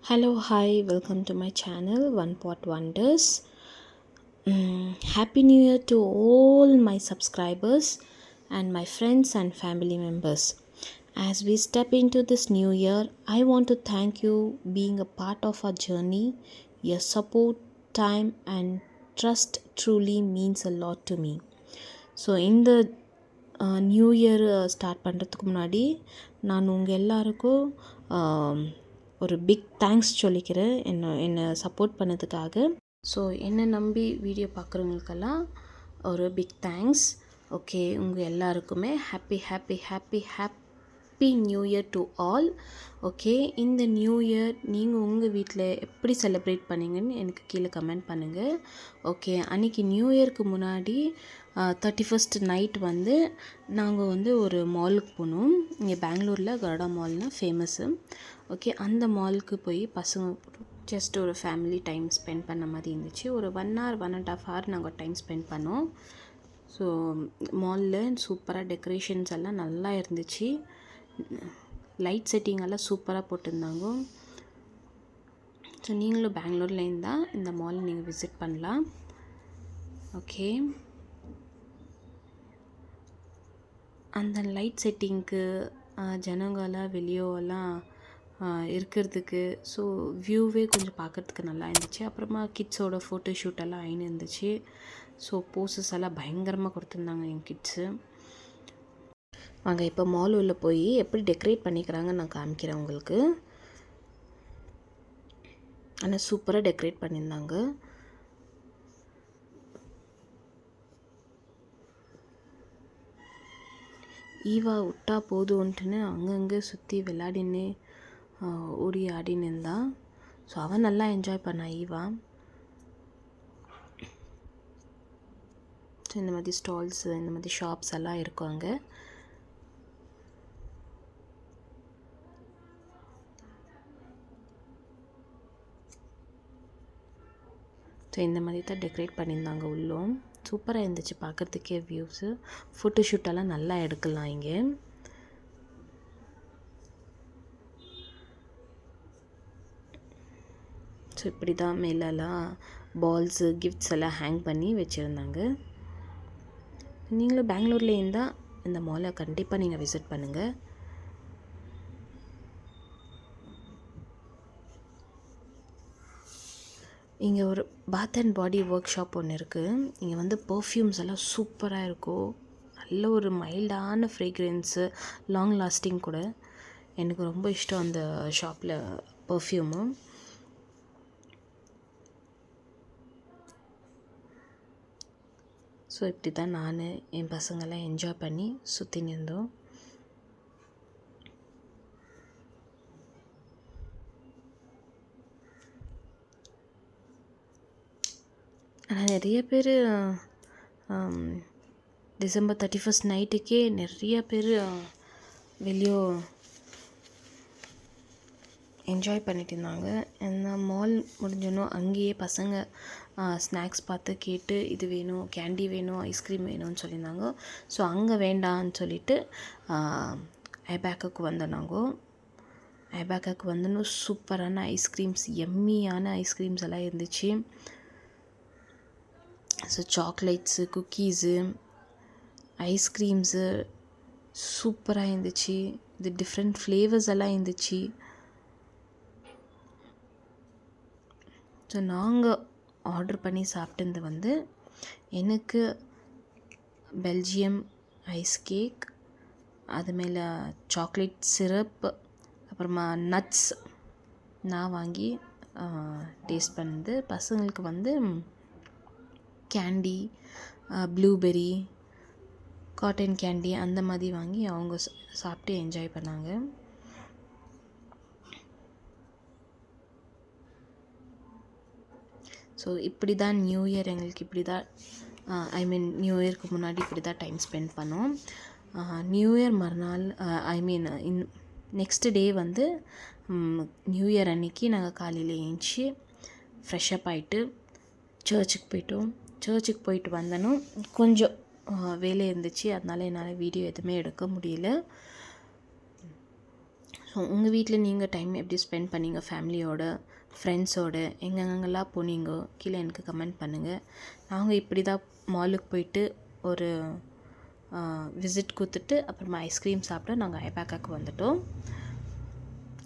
Hello, hi, welcome to my channel One Pot Wonders. Happy New Year to all my subscribers and my friends and family members. As we step into this new year, I want to thank you being a part of our journey. Your support, time, and trust truly means a lot to me. So இந்த new year start பண்ணுறதுக்கு முன்னாடி நான் உங்கள் எல்லாருக்கும் ஒரு big thanks சொல்லிக்கிறேன் என்னை support பண்ணதுக்காக. ஸோ என்னை நம்பி வீடியோ பார்க்குறவங்களுக்கெல்லாம் ஒரு பிக் தேங்க்ஸ். ஓகே, உங்கள் எல்லாருக்குமே happy happy happy happy new year to all. Okay, இந்த நியூ இயர் நீங்கள் உங்கள் வீட்டில் எப்படி செலிப்ரேட் பண்ணீங்கன்னு எனக்கு கீழே கமெண்ட் பண்ணுங்கள். ஓகே, அன்றைக்கி நியூ இயர்க்கு முன்னாடி 31st நைட் வந்து நாங்கள் வந்து ஒரு மாலுக்கு போனோம். இங்கே பெங்களூரில் கருடா மால்னால் ஃபேமஸ்ஸு. ஓகே, அந்த மாலுக்கு போய் பசங்க ஜஸ்ட் ஒரு ஃபேமிலி டைம் ஸ்பெண்ட் பண்ண மாதிரி இருந்துச்சு. ஒரு 1 hour 1.5 hour நாங்கள் டைம் ஸ்பெண்ட் பண்ணோம். ஸோ மாலில் சூப்பராக டெக்கரேஷன்ஸ் எல்லாம் நல்லா இருந்துச்சு. லைட் செட்டிங் எல்லாம் சூப்பராக போட்டிருந்தாங்க. ஸோ நீங்களும் பெங்களூரில் இருந்தால் இந்த மால் நீங்கள் விசிட் பண்ணலாம். ஓகே, அந்த லைட் செட்டிங்க்கு ஜனங்களாம் வெளியோலாம் இருக்கிறதுக்கு ஸோ வியூவே கொஞ்சம் பார்க்குறதுக்கு நல்லா இருந்துச்சு. அப்புறமா கிட்ஸோட ஃபோட்டோ ஷூட்டெல்லாம் ஆயின்னு இருந்துச்சு. ஸோ போஸஸ் எல்லாம் பயங்கரமாக கொடுத்துருந்தாங்க என் கிட்ஸு. வாங்க இப்போ மால் உள்ள போய் எப்படி டெக்கரேட் பண்ணிக்கிறாங்கன்னு நான் காமிக்கிறேன் உங்களுக்கு. ஆனால் சூப்பராக டெக்கரேட் பண்ணியிருந்தாங்க. ஈவா விட்டா போதும்ன்ட்டுன்னு அங்கங்கே சுற்றி விளையாடின்னு ஓடி ஆடின்னு இருந்தான். ஸோ அவன் நல்லா என்ஜாய் பண்ணான் ஈவா. ஸோ இந்த மாதிரி ஸ்டால்ஸு இந்த மாதிரி ஷாப்ஸ் எல்லாம் இருக்கும் அங்கே. ஸோ இந்த மாதிரி தான் டெக்கரேட் பண்ணியிருந்தாங்க உள்ளும். சூப்பராக இருந்துச்சு பார்க்குறதுக்கே வியூஸு. ஃபோட்டோ ஷூட்டெல்லாம் நல்லா எடுக்கலாம் இங்கே. ஸோ இப்படி தான் மேலெல்லாம் பால்ஸு கிஃப்ட்ஸ் எல்லாம் ஹேங் பண்ணி வச்சுருந்தாங்க. நீங்களும் பெங்களூரில் இருந்தால் இந்த மாலை கண்டிப்பாக நீங்கள் விசிட் பண்ணுங்கள். இங்கே ஒரு பாத் அண்ட் பாடி ஒர்க் ஷாப் ஒன்று இருக்குது. இங்கே வந்து பர்ஃப்யூம்ஸ் எல்லாம் சூப்பராக இருக்கும். நல்ல ஒரு மைல்டான ஃப்ரேக்ரன்ஸு, லாங் லாஸ்டிங் கூட. எனக்கு ரொம்ப இஷ்டம் அந்த ஷாப்பில் பர்ஃப்யூமு. ஸோ இப்படி தான் நான் என் பசங்கள்லாம் என்ஜாய் பண்ணி சுற்றின்னு இருந்தோம். ஆனால் நிறைய பேர் டிசம்பர் 31st நைட்டுக்கே நிறைய பேர் வெளியே என்ஜாய் பண்ணிட்டு இருந்தாங்க. ஏன்னா மால் முடிஞ்சோன்னும் அங்கேயே பசங்க ஸ்நாக்ஸ் பார்த்து கேட்டு இது வேணும், கேண்டி வேணும், ஐஸ்கிரீம் வேணும்னு சொல்லியிருந்தாங்க. ஸோ அங்கே வேண்டான்னு சொல்லிவிட்டு ஐபேக்குக்கு வந்தோம். நாங்கள் ஐபேக்குக்கு வந்தோன்னு சூப்பரான ஐஸ்கிரீம்ஸ், எம்மியான ஐஸ்கிரீம்ஸ் எல்லாம் இருந்துச்சு. ஸோ சாக்லேட்ஸு, குக்கீஸு, ஐஸ்கிரீம்ஸு சூப்பராக இருந்துச்சு. இது டிஃப்ரெண்ட் ஃப்ளேவர்ஸ் எல்லாம் இருந்துச்சு. ஸோ நாங்கள் ஆர்டர் பண்ணி சாப்பிட்டது வந்து எனக்கு பெல்ஜியம் ஐஸ் கேக், அது மேலே சாக்லேட் சிரப், அப்புறமா நட்ஸ் நான் வாங்கி டேஸ்ட் பண்ணது. பசங்களுக்கு வந்து கேண்டி, ப்ளூபெர்ரி, காட்டன் கேண்டி அந்த மாதிரி வாங்கி அவங்க சாப்பிட்டு என்ஜாய் பண்ணாங்க. ஸோ இப்படி தான் நியூ இயர் எங்களுக்கு இப்படி தான் நியூ இயர்க்கு முன்னாடி இப்படி தான் டைம் ஸ்பெண்ட் பண்ணோம். நியூ இயர் மறுநாள் நெக்ஸ்ட் டே வந்து நியூ இயர் அன்றைக்கி நாங்கள் காலையில் ஏஞ்சி ஃப்ரெஷ்அப் ஆகிட்டு சர்ச்சுக்கு போயிட்டோம். சர்ச்சுக்கு போயிட்டு வந்தனும் கொஞ்சம் வேலை இருந்துச்சு, அதனால் என்னால் வீடியோ எதுவுமே எடுக்க முடியல. ஸோ உங்கள் வீட்டில் நீங்கள் டைம் எப்படி ஸ்பெண்ட் பண்ணீங்க ஃபேமிலியோட, ஃப்ரெண்ட்ஸோடு, எங்கெங்கெல்லாம் போனீங்கோ கீழே எனக்கு கமெண்ட் பண்ணுங்கள். நாங்கள் இப்படி தான் மாலுக்கு போயிட்டு ஒரு விசிட் கொடுத்துட்டு அப்புறமா ஐஸ்கிரீம் சாப்பிட்டு நாங்கள் ஐபேக்காக்கு வந்துட்டோம்.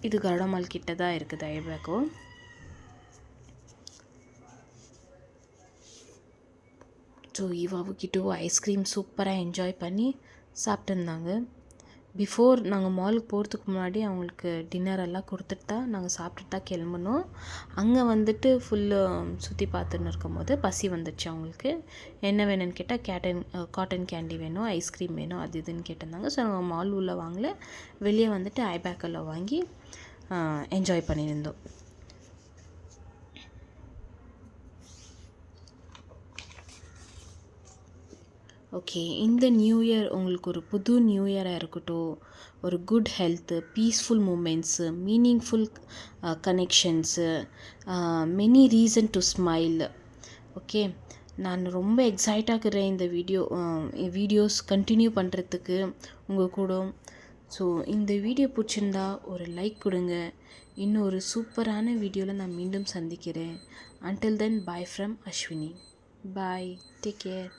இது கருடா மால் கிட்ட தான் இருக்குது ஐபேக்கோ. ஸோ இவாவுக்கிட்டோ ஐஸ்கிரீம் சூப்பராக என்ஜாய் பண்ணி சாப்பிட்டுருந்தாங்க. பிஃபோர் நாங்கள் மாலுக்கு போகிறதுக்கு முன்னாடி அவங்களுக்கு டின்னர் எல்லாம் கொடுத்துட்டு தான் நாங்கள் சாப்பிட்டுட்டு தான் கிளம்புனோம். அங்கே வந்துட்டு ஃபுல்லு சுற்றி பார்த்துன்னு இருக்கும் போது பசி வந்துடுச்சு அவங்களுக்கு. என்ன வேணும்னு கேட்டால் காட்டன் கேண்டி வேணும், ஐஸ்கிரீம் வேணும், அது இதுன்னு கேட்டிருந்தாங்க. ஸோ நாங்கள் மால் உள்ள வாங்கல, வெளியே வந்துட்டு ஐபேக்கில் வாங்கி என்ஜாய் பண்ணியிருந்தோம். ஓகே, இந்த நியூ இயர் உங்களுக்கு ஒரு புது நியூ இயராக இருக்கட்டும். ஒரு good health, peaceful moments, meaningful connections, many reason to smile. Okay, நான் ரொம்ப எக்ஸைட்டாக இருக்கிறேன் இந்த வீடியோஸ் கண்டினியூ பண்ணுறதுக்கு உங்கள் கூட. ஸோ இந்த வீடியோ பிடிச்சிருந்தா ஒரு லைக் கொடுங்க. இன்னும் ஒரு சூப்பரான வீடியோவில் நான் மீண்டும் சந்திக்கிறேன். Until then, bye from Ashwini. Bye. Take care.